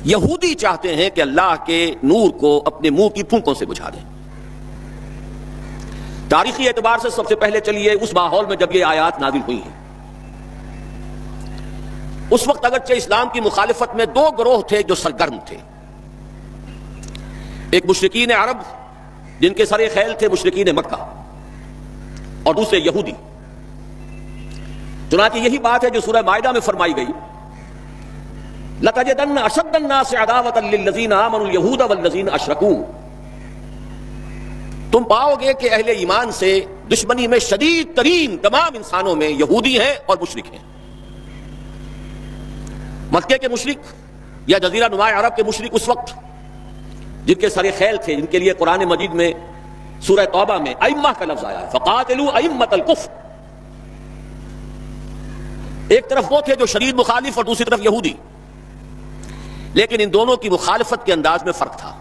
یہودی چاہتے ہیں کہ اللہ کے نور کو اپنے منہ کی پھونکوں سے بجھا دیں۔ تاریخی اعتبار سے سب سے پہلے چلیے اس ماحول میں جب یہ آیات نازل ہوئی ہیں، اس وقت اگرچہ اسلام کی مخالفت میں دو گروہ تھے جو سرگرم تھے، ایک مشرکین عرب جن کے سر خیل تھے مشرکین مکہ، اور دوسرے یہودی۔ چنانچہ یہی بات ہے جو سورہ مائدہ میں فرمائی گئی، لَتَجِدَنَّ أَشَدَّ النَّاسِ عَدَاوَةً لِلَّذِينَ آمَنُوا الْيَهُودَ وَالَّذِينَ أَشْرَكُوا، تم پاؤ گے کہ اہل ایمان سے دشمنی میں شدید ترین تمام انسانوں میں یہودی ہیں اور مشرک ہیں۔ مکے کے مشرک یا جزیرہ نما عرب کے مشرک اس وقت جن کے سر خیل تھے، جن کے لیے قرآن مجید میں سورہ توبہ میں ائمہ کا لفظ آیا ہے، فَقَاتِلُوا أَئِمَّةَ الْكُفْرِ، ایک طرف وہ تھے جو شدید مخالف اور دوسری طرف یہودی، لیکن ان دونوں کی مخالفت کے انداز میں فرق تھا۔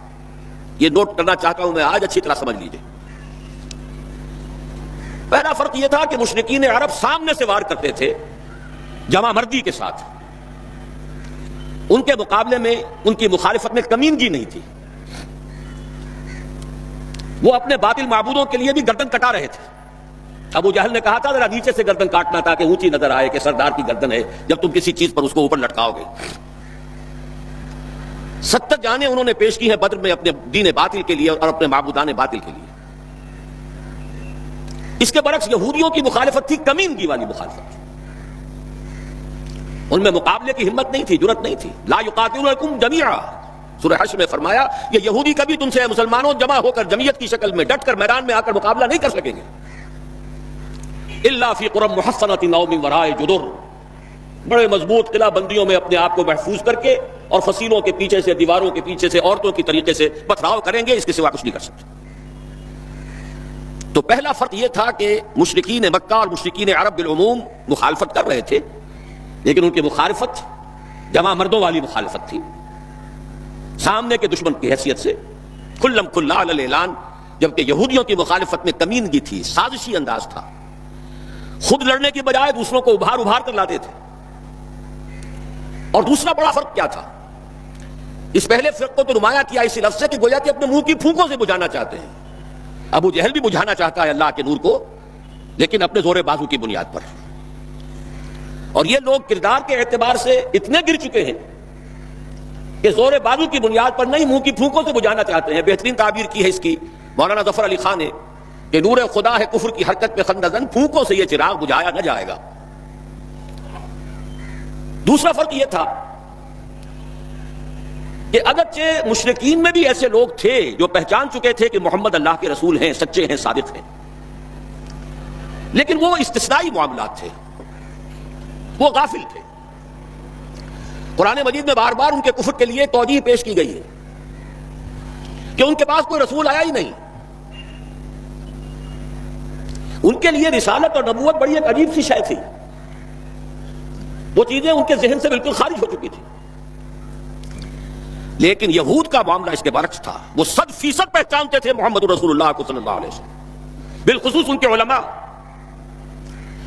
یہ نوٹ کرنا چاہتا ہوں میں آج، اچھی طرح سمجھ لیجئے۔ پہلا فرق یہ تھا کہ مشرکین عرب سامنے سے وار کرتے تھے جمع مردی کے ساتھ، ان کے مقابلے میں ان کی مخالفت میں کمینگی نہیں تھی، وہ اپنے باطل معبودوں کے لیے بھی گردن کٹا رہے تھے۔ ابو جہل نے کہا تھا ذرا نیچے سے گردن کاٹنا تاکہ اونچی نظر آئے کہ سردار کی گردن ہے، جب تم کسی چیز پر اس کو اوپر لٹکاؤ گے۔ 70 جانیں انہوں نے پیش کی ہیں بدر میں اپنے دین باطل کے لیے اور اپنے معبودان باطل کے لیے۔ اس کے برعکس یہودیوں کی مخالفت تھی کمینگی والی مخالفت، ان میں مقابلے کی ہمت نہیں تھی، جرأت نہیں تھی۔ لا یقاتلونکم جمیعا، سورہ حشر میں فرمایا یہ یہودی کبھی تم سے مسلمانوں جمع ہو کر جمعیت کی شکل میں ڈٹ کر میدان میں آ کر مقابلہ نہیں کر سکیں گے، الا فی قرى محصنۃ او من وراء جدر، بڑے مضبوط قلعہ بندیوں میں اپنے آپ کو محفوظ کر کے اور فصیلوں کے پیچھے سے، دیواروں کے پیچھے سے، عورتوں کی طریقے سے پتھراؤ کریں گے، اس کے سوا کچھ نہیں کر سکتے۔ تو پہلا فرق یہ تھا کہ مشرکین مکہ اور مشرکین عرب بالعموم مخالفت کر رہے تھے، لیکن ان کی مخالفت جمع مردوں والی مخالفت تھی، سامنے کے دشمن کی حیثیت سے کھلم کھلا علی الاعلان، جبکہ یہودیوں کی مخالفت میں کمینگی تھی، سازشی انداز تھا، خود لڑنے کی بجائے دوسروں کو ابھار ابھار کر لاتے تھے۔ اور دوسرا بڑا فرق کیا تھا، اس پہلے فرق کو تو نمایاں کیا اسی لفظ سے کہ گویا کہ اپنے منہ کی پھونکوں سے بجھانا چاہتے ہیں۔ ابو جہل بھی بجھانا چاہتا ہے اللہ کے نور کو، لیکن اپنے زور بازو کی بنیاد پر، اور یہ لوگ کردار کے اعتبار سے اتنے گر چکے ہیں کہ زور بازو کی بنیاد پر نہیں، منہ کی پھونکوں سے بجھانا چاہتے ہیں۔ بہترین تعبیر کی ہے اس کی مولانا ظفر علی خان نے کہ نور خدا ہے کفر کی حرکت پہ خندزن، پھونکوں سے یہ چراغ بجھایا نہ جائے گا۔ دوسرا فرق یہ تھا کہ اگرچہ مشرکین میں بھی ایسے لوگ تھے جو پہچان چکے تھے کہ محمد اللہ کے رسول ہیں، سچے ہیں، صادق ہیں، لیکن وہ استثنائی معاملات تھے، وہ غافل تھے۔ قرآن مجید میں بار بار ان کے کفر کے لیے توجیہ پیش کی گئی ہے کہ ان کے پاس کوئی رسول آیا ہی نہیں، ان کے لیے رسالت اور نبوت بڑی ایک عجیب سی شے تھی، وہ چیزیں ان کے ذہن سے بالکل خارج ہو چکی تھی۔ لیکن یہود کا معاملہ اس کے برعکس تھا، وہ 100% پہچانتے تھے محمد رسول اللہ کو صلی اللہ علیہ وسلم، بالخصوص ان کے علماء،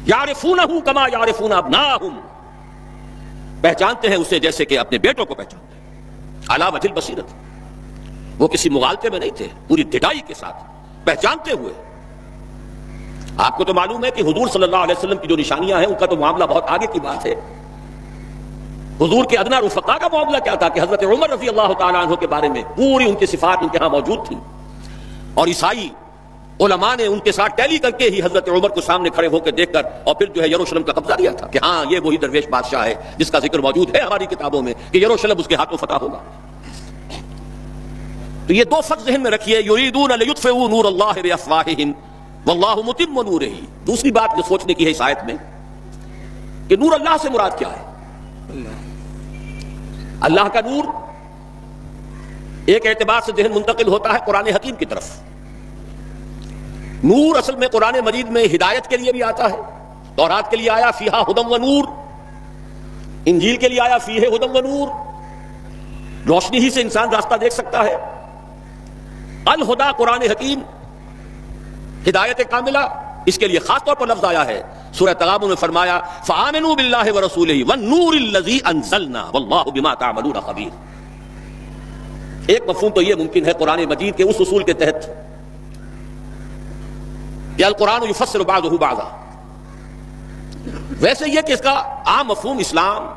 یعرفونہ کما یعرفون ابناءہم، پہچانتے ہیں اسے جیسے کہ اپنے بیٹوں کو پہچانتے ہیں، علی وجہ البصیرۃ، وہ کسی مغالطے میں نہیں تھے، پوری ڈٹائی کے ساتھ پہچانتے ہوئے۔ آپ کو تو معلوم ہے کہ حضور صلی اللہ علیہ وسلم کی جو نشانیاں ہیں ان کا تو معاملہ بہت آگے کی بات ہے۔ حضور کے ادنا رفقا کا معاملہ کیا تھا کہ حضرت عمر رضی اللہ تعالیٰ عنہ کے بارے میں پوری ان کی صفات ان کے ہاں موجود تھیں، اور عیسائی علماء نے ان کے ساتھ ٹیلی کر کے ہی حضرت عمر کو سامنے کھڑے ہو کے دیکھ کر اور پھر جو ہے یروشلم کا قبضہ لیا تھا کہ ہاں یہ وہی درویش بادشاہ ہے جس کا ذکر موجود ہے ہماری کتابوں میں کہ یروشلم اس کے ہاتھوں فتح ہوگا۔ تو یہ دو فرق ذہن میں رکھیے، یریدون لیطفئوا نور اللہ بافواہہم واللہ متم نورہ۔ دوسری بات جو سوچنے کی ہے اس آیت میں کہ نور اللہ سے مراد کیا ہے؟ اللہ کا نور ایک اعتبار سے ذہن منتقل ہوتا ہے قرآن حکیم کی طرف۔ نور اصل میں قرآن مجید میں ہدایت کے لیے بھی آتا ہے، تورات کے لیے آیا فیہا ہدی و نور، انجیل کے لیے آیا فیہ ہدی و نور، روشنی ہی سے انسان راستہ دیکھ سکتا ہے۔ الہدا قرآن حکیم، ہدایت کاملہ، اس کے لیے خاص طور پر لفظ آیا ہے، سورہ تغابن میں فرمایا فآمنوا باللہ ورسولہ والنور الذی انزلنا واللہ بما تعملون خبیر۔ ایک مفہوم تو یہ ممکن ہے قرآن مجید کے اس اصول کے تحت کہ القرآن یفسر بعضہ بعضا، ویسے یہ کہ اس کا عام مفہوم اسلام،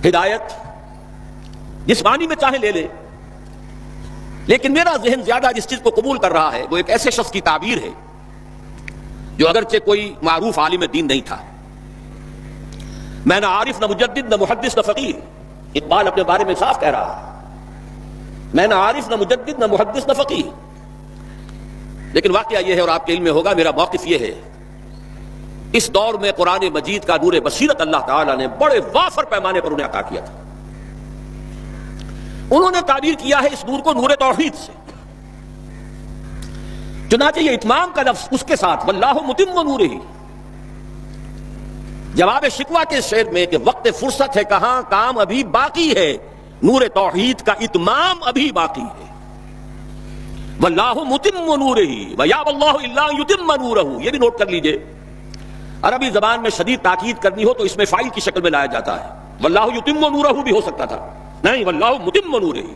ہدایت، جس معنی میں چاہے لے لے، لیکن میرا ذہن زیادہ جس چیز کو قبول کر رہا ہے وہ ایک ایسے شخص کی تعبیر ہے جو اگرچہ کوئی معروف عالم دین نہیں تھا، میں نہ عارف نہ مجدد نہ محدث نہ فقیر، اقبال اپنے بارے میں صاف کہہ رہا ہے، میں نہ عارف نہ مجدد نہ محدث نہ فقیر، لیکن واقعہ یہ ہے اور آپ کے علم میں ہوگا، میرا موقف یہ ہے، اس دور میں قرآن مجید کا نور بصیرت اللہ تعالیٰ نے بڑے وافر پیمانے پر انہیں عطا کیا تھا۔ انہوں نے تعبیر کیا ہے اس نور کو نور توحید سے، چنانچہ یہ اتمام کا لفظ اس کے ساتھ واللہ متم نورہ، جواب شکوہ کے شعر میں کہ وقت فرصت ہے کہاں کام ابھی باقی ہے، نور توحید کا اتمام ابھی باقی ہے، واللہ متم نورہ ویابی اللہ الا ان یتم نورہ، یہ بھی نوٹ کر لیجئے، عربی زبان میں شدید تاکید کرنی ہو تو اس میں فاعل کی شکل میں لایا جاتا ہے، واللہ یتم نورہ بھی ہو سکتا تھا، نہیں واللہ متم نورہ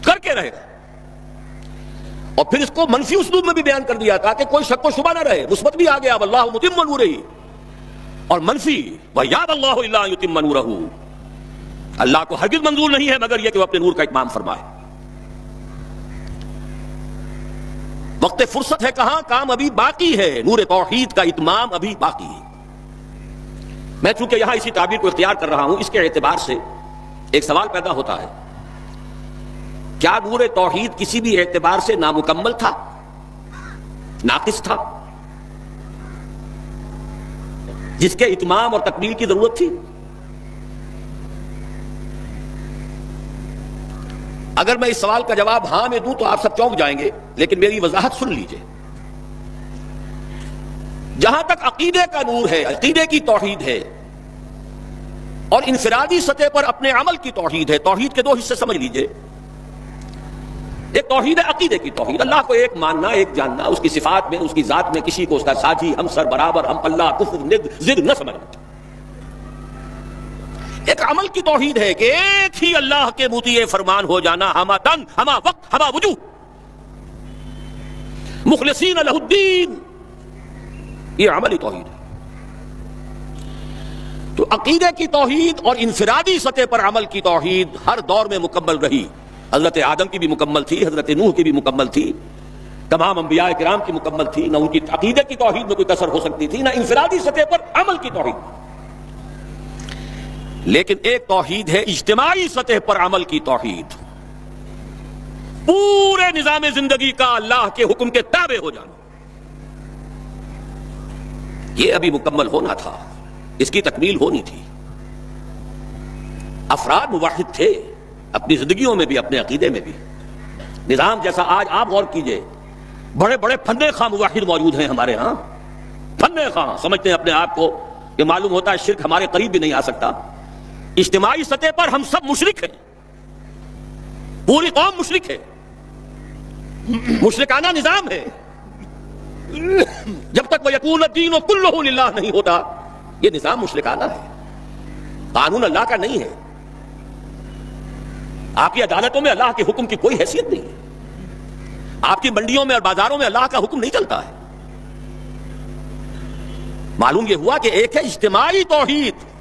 کر کے رہے گا، اور پھر اس کو منفی اسلوب میں بھی بیان کر دیا تاکہ کوئی شک و شبہ نہ رہے، مثبت بھی آ گیا واللہ متم نورہ، اور منفی وَيَابَ اللَّهُ إِلَّا أَن يُتِمَّ نُورَهُ، اللہ کو ہرگز منظور نہیں ہے مگر یہ کہ وہ اپنے نور کا اتمام فرمائے۔ وقت فرصت ہے کہاں کام ابھی باقی ہے، نور توحید کا اتمام ابھی باقی ہے۔ میں چونکہ یہاں اسی تعبیر کو اختیار کر رہا ہوں، اس کے اعتبار سے ایک سوال پیدا ہوتا ہے، کیا نور توحید کسی بھی اعتبار سے نامکمل تھا، ناقص تھا، جس کے اتمام اور تکمیل کی ضرورت تھی؟ اگر میں اس سوال کا جواب ہاں میں دوں تو آپ سب چونک جائیں گے، لیکن میری وضاحت سن لیجئے۔ جہاں تک عقیدے کا نور ہے، عقیدے کی توحید ہے، اور انفرادی سطح پر اپنے عمل کی توحید ہے، توحید کے دو حصے سمجھ لیجئے، ایک توحید ہے عقیدے کی توحید، اللہ کو ایک ماننا، ایک جاننا، اس کی صفات میں، اس کی ذات میں کسی کو اس کا ساتھی، ہم سر برابر، ہم اللہ، کفر، ند، ضد نہ سمجھنا۔ ایک عمل کی توحید ہے کہ ایک ہی اللہ کے مطیع فرمان ہو جانا، ہما تن، ہما وقت، ہما وجوہ، مخلصین لہ الدین، یہ عملی توحید ہے۔ تو عقیدے کی توحید اور انفرادی سطح پر عمل کی توحید ہر دور میں مکمل رہی، حضرت آدم کی بھی مکمل تھی، حضرت نوح کی بھی مکمل تھی، تمام انبیاء کرام کی مکمل تھی، نہ ان کی عقیدے کی توحید میں کوئی کسر ہو سکتی تھی، نہ انفرادی سطح پر عمل کی توحید۔ لیکن ایک توحید ہے اجتماعی سطح پر عمل کی توحید، پورے نظام زندگی کا اللہ کے حکم کے تابع ہو جانا، یہ ابھی مکمل ہونا تھا، اس کی تکمیل ہونی تھی۔ افراد موحد تھے اپنی زندگیوں میں بھی، اپنے عقیدے میں بھی، نظام جیسا آج آپ غور کیجئے، بڑے بڑے فن خواہ موحد موجود ہیں ہمارے ہاں، فن خواہ سمجھتے ہیں اپنے آپ کو کہ معلوم ہوتا ہے شرک ہمارے قریب بھی نہیں آ سکتا۔ اجتماعی سطح پر ہم سب مشرک ہیں، پوری قوم مشرک ہے، مشرکانہ نظام ہے، جب تک وَيَكُونَ الدِّينُ كُلُّهُ لِلَّهِ نہیں ہوتا یہ نظام مشرکانہ ہے، قانون اللہ کا نہیں ہے، آپ کی عدالتوں میں اللہ کے حکم کی کوئی حیثیت نہیں ہے، آپ کی منڈیوں میں اور بازاروں میں اللہ کا حکم نہیں چلتا ہے۔ معلوم یہ ہوا کہ ایک ہے اجتماعی توحید،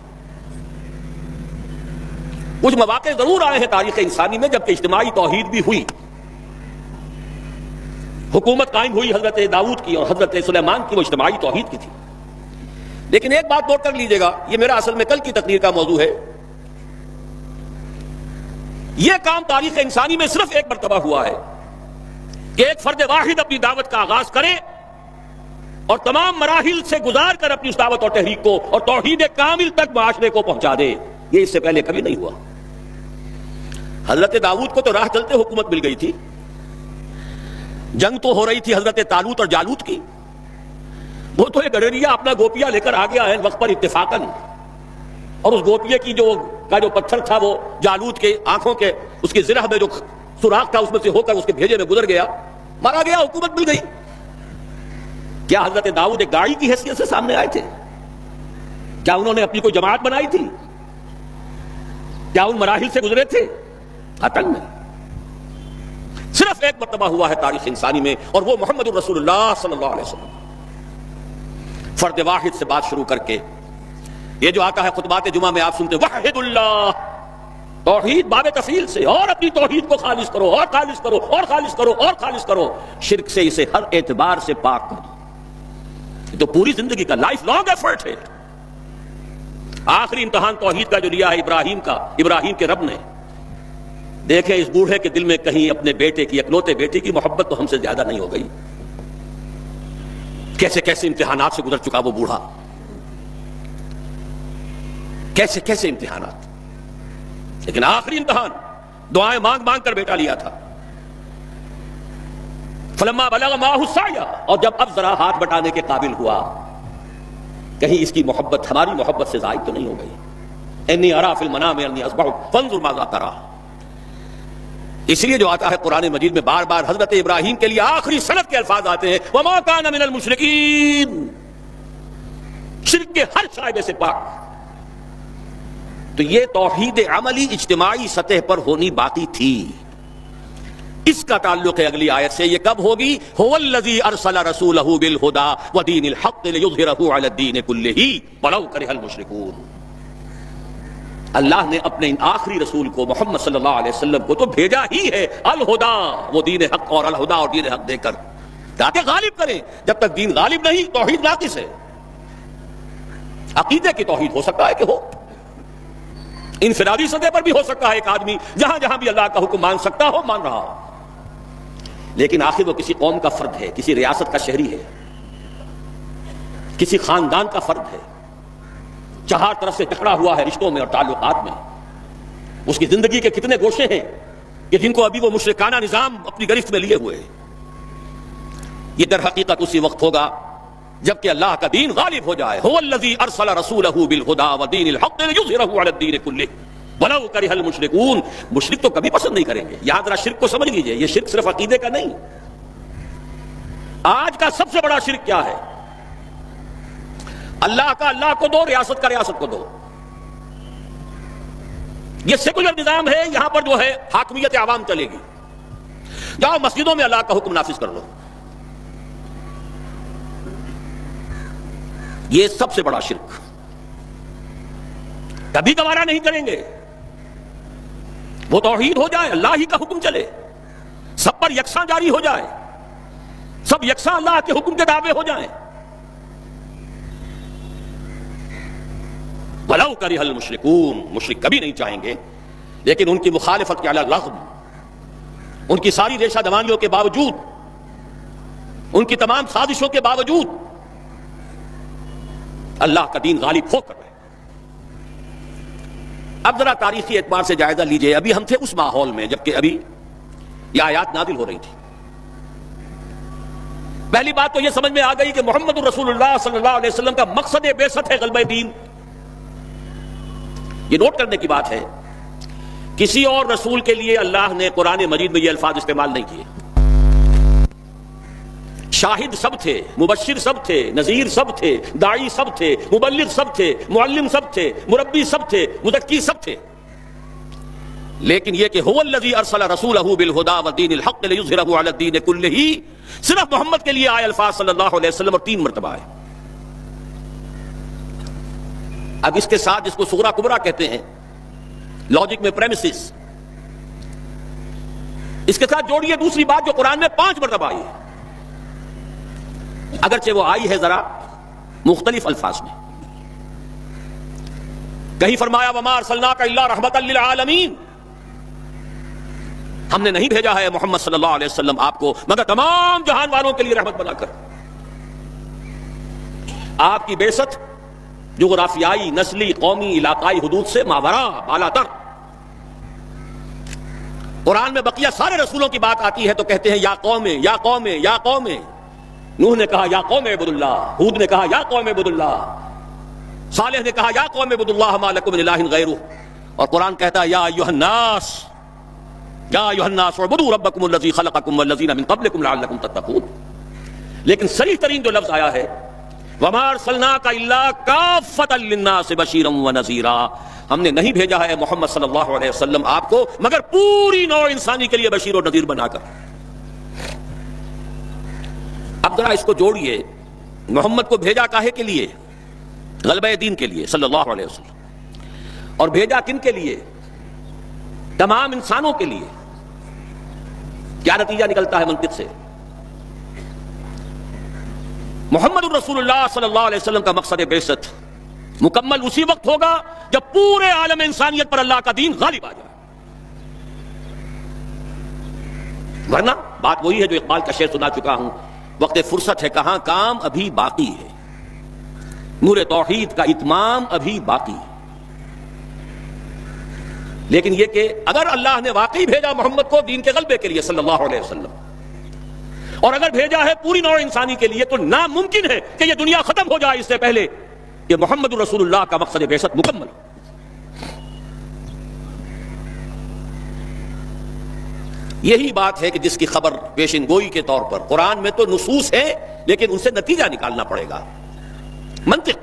کچھ مواقع ضرور آئے ہیں تاریخ انسانی میں جبکہ اجتماعی توحید بھی ہوئی، حکومت قائم ہوئی حضرت داؤد کی اور حضرت سلیمان کی، وہ اجتماعی توحید کی تھی۔ لیکن ایک بات نوٹ کر لیجئے گا، یہ میرا اصل میں کل کی تقریر کا موضوع ہے، یہ کام تاریخ انسانی میں صرف ایک مرتبہ ہوا ہے کہ ایک فرد واحد اپنی دعوت کا آغاز کرے اور تمام مراحل سے گزار کر اپنی اس دعوت اور تحریک کو اور توحید کامل تک معاشرے کو پہنچا دے، یہ اس سے پہلے کبھی نہیں ہوا۔ حضرت داؤد کو تو راہ چلتے حکومت مل گئی تھی، جنگ تو ہو رہی تھی حضرت طالوت اور جالوت کی، وہ تو ایک گڈریا اپنا گوپیا لے کر آ گیا ہے وقت پر اتفاقاً، اور اس گوپیے کی جو پتھر تھا وہ جالوت کے آنکھوں کے اس کی زرہ میں جو سوراخ تھا اس میں سے ہو کر اس کے بھیجے میں گزر گیا، مارا گیا، حکومت مل گئی۔ کیا حضرت داؤد ایک داعی کی حیثیت سے سامنے آئے تھے؟ کیا انہوں نے اپنی کوئی جماعت بنائی تھی؟ کیا ان مراحل سے گزرے تھے؟ قطعاً نہیں. صرف ایک مرتبہ ہوا ہے تاریخ انسانی میں، اور وہ محمد الرسول اللہ صلی اللہ علیہ وسلم. فرد واحد سے بات شروع کر کے یہ جو آتا ہے خطبات جمعہ میں آپ سنتے وحد اللہ، توحید باب تفصیل سے، اور اپنی توحید کو خالص کرو اور خالص کرو اور خالص کرو اور خالص کرو، شرک سے اسے ہر اعتبار سے پاک کرو. یہ تو پوری زندگی کا لائف لانگ ایفرٹ ہے. آخری امتحان توحید کا جو لیا ہے ابراہیم کے رب نے. دیکھیں اس بوڑھے کے دل میں کہیں اپنے بیٹے کی، اکلوتے بیٹے کی محبت تو ہم سے زیادہ نہیں ہو گئی. کیسے کیسے امتحانات سے گزر چکا وہ بوڑھا، کیسے کیسے امتحانات. لیکن آخری امتحان دعائیں مانگ مانگ کر بیٹا لیا تھا. فلما بلغ معه السعي، اور جب اب ذرا ہاتھ بٹانے کے قابل ہوا، کہیں اس کی محبت ہماری محبت سے زائد تو نہیں ہو گئی. انی ارى في المنام انی اذبحك فانظر ماذا ترى. اس لیے جو آتا ہے قرآن مجید میں بار بار حضرت ابراہیم کے لیے آخری سند کے الفاظ آتے ہیں وما كان من المشرکین، شرک کے ہر شائبے سے پاک. تو یہ توحید عملی اجتماعی سطح پر ہونی باقی تھی. اس کا تعلق ہے اگلی آیت سے. یہ کب ہوگی؟ هو الذی ارسل رسولہ بالہدی ودین الحق لیظہرہ علی الدین کلہ ولو کرہ المشرکون. اللہ نے اپنے ان آخری رسول کو محمد صلی اللہ علیہ وسلم کو تو بھیجا ہی ہے الہدا، وہ دین حق اور الہدا اور دین حق دے کر تاکہ غالب کریں. جب تک دین غالب نہیں توحید ناقص ہے. عقیدے کی توحید ہو سکتا ہے کہ ہو، انفرادی سطح پر بھی ہو سکتا ہے ایک آدمی جہاں جہاں بھی اللہ کا حکم مان سکتا ہو مان رہا ہو، لیکن آخر وہ کسی قوم کا فرد ہے، کسی ریاست کا شہری ہے، کسی خاندان کا فرد ہے، چار طرف سے جکڑا ہوا ہے رشتوں میں اور تعلقات میں. اس کی زندگی کے کتنے گوشے ہیں کہ جن کو ابھی وہ مشرکانہ نظام اپنی گرفت میں لیے ہوئے. یہ در حقیقت اسی وقت ہوگا جبکہ اللہ کا دین غالب ہو جائے. هو الذی ارسل رسولہ بالہدی ودین الحق لیظہرہ علی الدین کلہ ولو کرہ المشرکون. مشرک تو کبھی پسند نہیں کریں گے. یہاں ذرا شرک کو سمجھ لیجئے، یہ شرک صرف عقیدے کا نہیں. آج کا سب سے بڑا شرک کیا ہے؟ اللہ کا اللہ کو دو، ریاست کا ریاست کو دو. یہ سیکولر نظام ہے، یہاں پر جو ہے حاکمیت عوام چلے گی. جاؤ مسجدوں میں اللہ کا حکم نافذ کر لو. یہ سب سے بڑا شرک کبھی گوارا نہیں کریں گے. وہ توحید ہو جائے، اللہ ہی کا حکم چلے، سب پر یکساں جاری ہو جائے، سب یکساں اللہ کے حکم کے تابع ہو جائیں. وَلَوْ كَرِهَ الْمُشْرِكُونَ، مشرک کبھی نہیں چاہیں گے. لیکن ان کی مخالفت کے علی الرغم، ان کی ساری ریشہ دوانیوں کے باوجود، ان کی تمام سازشوں کے باوجود اللہ کا دین غالب ہو کر رہے. اب ذرا تاریخی اعتبار سے جائزہ لیجئے. ابھی ہم تھے اس ماحول میں جبکہ ابھی یہ آیات نازل ہو رہی تھی. پہلی بات تو یہ سمجھ میں آ گئی کہ محمد الرسول اللہ صلی اللہ علیہ وسلم کا مقصد بعثت ہے غلبہ دین. یہ نوٹ کرنے کی بات ہے، کسی اور رسول کے لیے اللہ نے قرآن مجید میں یہ الفاظ استعمال نہیں کیے. شاہد سب تھے، مبشر سب تھے، نذیر سب تھے، داعی سب تھے، مبلغ سب تھے، معلم سب تھے، مربی سب تھے، مزکی سب تھے. لیکن یہ کہ هو الذی ارسل رسولہ بالہدی ودین الحق لیظہرہ علی الدین کلہ، صرف محمد کے لیے آئے الفاظ صلی اللہ علیہ وسلم اور 3 مرتبہ آئے. اب اس کے ساتھ جس کو صغرا کبرا کہتے ہیں لاجک میں پریمیسز، اس کے ساتھ جوڑیے دوسری بات جو قرآن میں 5 مرتبہ آئی ہے، اگرچہ وہ آئی ہے ذرا مختلف الفاظ میں. کہیں فرمایا وما ارسلناک الا رحمۃ للعالمین، ہم نے نہیں بھیجا ہے محمد صلی اللہ علیہ وسلم آپ کو مگر تمام جہان والوں کے لیے رحمت بنا کر. آپ کی بعثت جغرافیائی، نسلی، قومی، علاقائی حدود سے ماوراء، بالا تر. قرآن میں بقیہ سارے رسولوں کی بات آتی ہے تو کہتے ہیں یا قوم یا قوم یا قوم. نوح نے کہا یا قوم اعبدوا اللہ، ہود نے کہا یا قوم اعبدوا اللہ، صالح نے کہا یا قوم اعبدوا اللہ ما لکم من الہ غیرہ. اور قرآن کہتا ہے یا ایھا الناس، یا ایھا الناس اعبدوا ربکم الذی خلقکم والذین من قبلکم لعلکم تتقون. لیکن صریح ترین جو لفظ آیا ہے وما ارسلناک الا کافۃ للناس بشیرا ونذیرا، ہم نے نہیں بھیجا ہے محمد صلی اللہ علیہ وسلم آپ کو مگر پوری نوع انسانی کے لیے بشیر و نذیر بنا کر۔ اب ذرا اس کو جوڑیے، محمد کو بھیجا کاہے کے لیے؟ غلبہ دین کے لیے صلی اللہ علیہ وسلم۔ اور بھیجا کن کے لیے؟ تمام انسانوں کے لیے۔ کیا نتیجہ نکلتا ہے منطق سے؟ محمد الرسول اللہ صلی اللہ علیہ وسلم کا مقصد بعثت مکمل اسی وقت ہوگا جب پورے عالم انسانیت پر اللہ کا دین غالب آ جائے، ورنہ بات وہی ہے جو اقبال کا شعر سنا چکا ہوں، وقت فرصت ہے کہاں کام ابھی باقی ہے، نور توحید کا اتمام ابھی باقی ہے۔ لیکن یہ کہ اگر اللہ نے واقعی بھیجا محمد کو دین کے غلبے کے لیے صلی اللہ علیہ وسلم، اور اگر بھیجا ہے پوری نوع انسانی کے لیے، تو ناممکن ہے کہ یہ دنیا ختم ہو جائے اس سے پہلے کہ محمد رسول اللہ کا مقصد بعثت مکمل ہو۔ یہی بات ہے کہ جس کی خبر پیشن گوئی کے طور پر قرآن میں تو نصوص ہے، لیکن ان سے نتیجہ نکالنا پڑے گا، منطق۔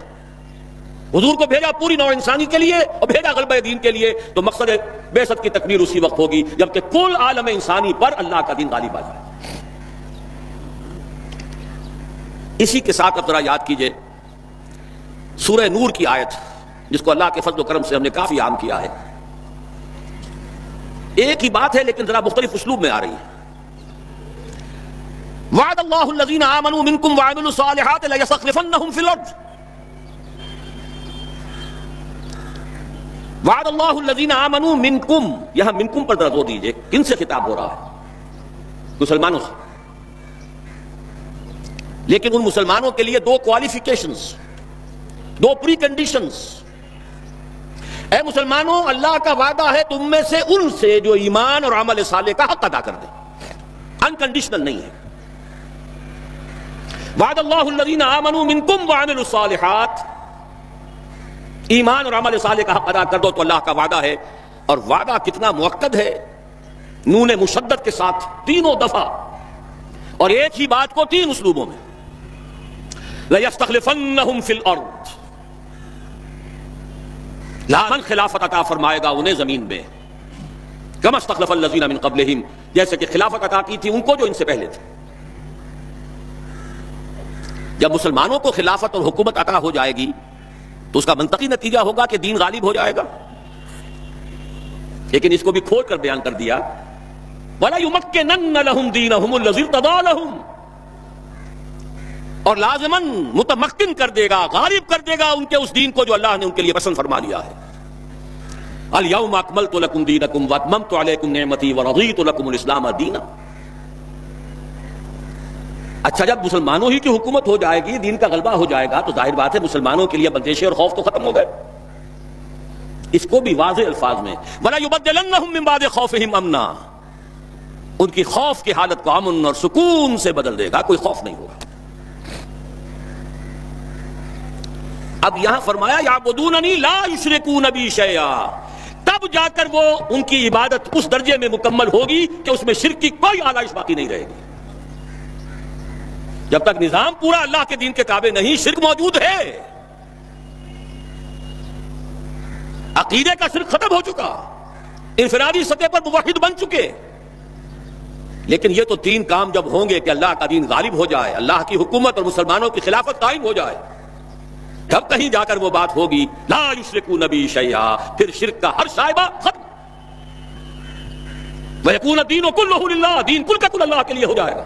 حضور کو بھیجا پوری نوع انسانی کے لیے اور بھیجا غلبہ دین کے لیے، تو مقصد بعثت کی تکمیل اسی وقت ہوگی جبکہ کل عالم انسانی پر اللہ کا دین غالب آ جائے۔ اسی کے ساتھ اب ذرا یاد کیجئے سورہ نور کی آیت، جس کو اللہ کے فضل و کرم سے ہم نے کافی عام کیا ہے۔ ایک ہی بات ہے لیکن ذرا مختلف اسلوب میں آ رہی ہے۔ وعد اللہ الذین آمنوا منکم وعملوا الصالحات لیستخلفنہم فی الارض۔ وعد اللہ الذین آمنوا منکم، یہاں منکم پر ذرا زور دیجئے، کن سے خطاب ہو رہا ہے؟ مسلمانوں سے۔ لیکن ان مسلمانوں کے لیے دو کوالیفیکیشنز، دو پری کنڈیشنز۔ اے مسلمانوں، اللہ کا وعدہ ہے تم میں سے ان سے جو ایمان اور عمل صالح کا حق ادا کر دیں، انکنڈیشنل نہیں ہے۔ وعد اللہ الذین آمنوا منکم وعملوا الصالحات، ایمان اور عمل صالح کا حق ادا کر دو تو اللہ کا وعدہ ہے۔ اور وعدہ کتنا مؤکد ہے، نون مشدد کے ساتھ تینوں دفعہ، اور ایک ہی بات کو تین اسلوبوں میں۔ لَيَسْتَخْلِفَنَّهُمْ فِي الْأَرْضِ، لامن خلافت عطا فرمائے گا انہیں زمین میں، كَمَا اسْتَخْلَفَ الَّذِينَ مِن قَبْلِهِمْ، جیسے کہ خلافت عطا کی تھی ان کو جو ان سے پہلے تھے۔ جب مسلمانوں کو خلافت اور حکومت عطا ہو جائے گی تو اس کا منطقی نتیجہ ہوگا کہ دین غالب ہو جائے گا، لیکن اس کو بھی کھول کر بیان کر دیا، وَلَا يُمَكِّنَنَّ لَهُمْ دِينَهُمُ الَّذِي ارْتَضَىٰ لَهُمْ، اور لازماً متمکن کر دے گا، غالب کر دے گا ان کے اس دین کو جو اللہ نے ان کے لیے پسند فرما لیا ہے۔ الْيَوْمَ أَكْمَلْتُ لَكُمْ دِينَكُمْ وَأَتْمَمْتُ عَلَيْكُمْ نِعْمَتِي وَرَضِيتُ لَكُمُ الْإِسْلَامَ دِينًا۔ اچھا، جب مسلمانوں ہی کی حکومت ہو جائے گی، دین کا غلبہ ہو جائے گا، تو ظاہر بات ہے مسلمانوں کے لیے بندشیں اور خوف تو ختم ہو گئے۔ اس کو بھی واضح الفاظ میں وَلَا يُبَدِّلَنَّهُم مِّن بَعْدِ خَوْفِهِمْ أَمْنًا، ان کی خوف کی حالت کو امن اور سکون سے بدل دے گا، کوئی خوف نہیں ہوگا۔ اب یہاں فرمایا یعبدوننی لا یشرکون بی شیئا، تب جا کر وہ ان کی عبادت اس درجے میں مکمل ہوگی کہ اس میں شرک کی کوئی آلائش باقی نہیں رہے گی۔ جب تک نظام پورا اللہ کے دین کے تابع نہیں، شرک موجود ہے، عقیدے کا شرک ختم ہو چکا، انفرادی سطح پر موحد بن چکے۔ لیکن یہ تو تین کام جب ہوں گے کہ اللہ کا دین غالب ہو جائے، اللہ کی حکومت اور مسلمانوں کی خلافت قائم ہو جائے، جب کہیں جا کر وہ بات ہوگی لا یشرکون بی شیئا، پھر شرک کا ہر شائبہ ختم، وَيَكُونَ الدِّينُ كُلُّهُ لِلَّهِ، دین کل کا کل اللہ کے لیے ہو جائے گا۔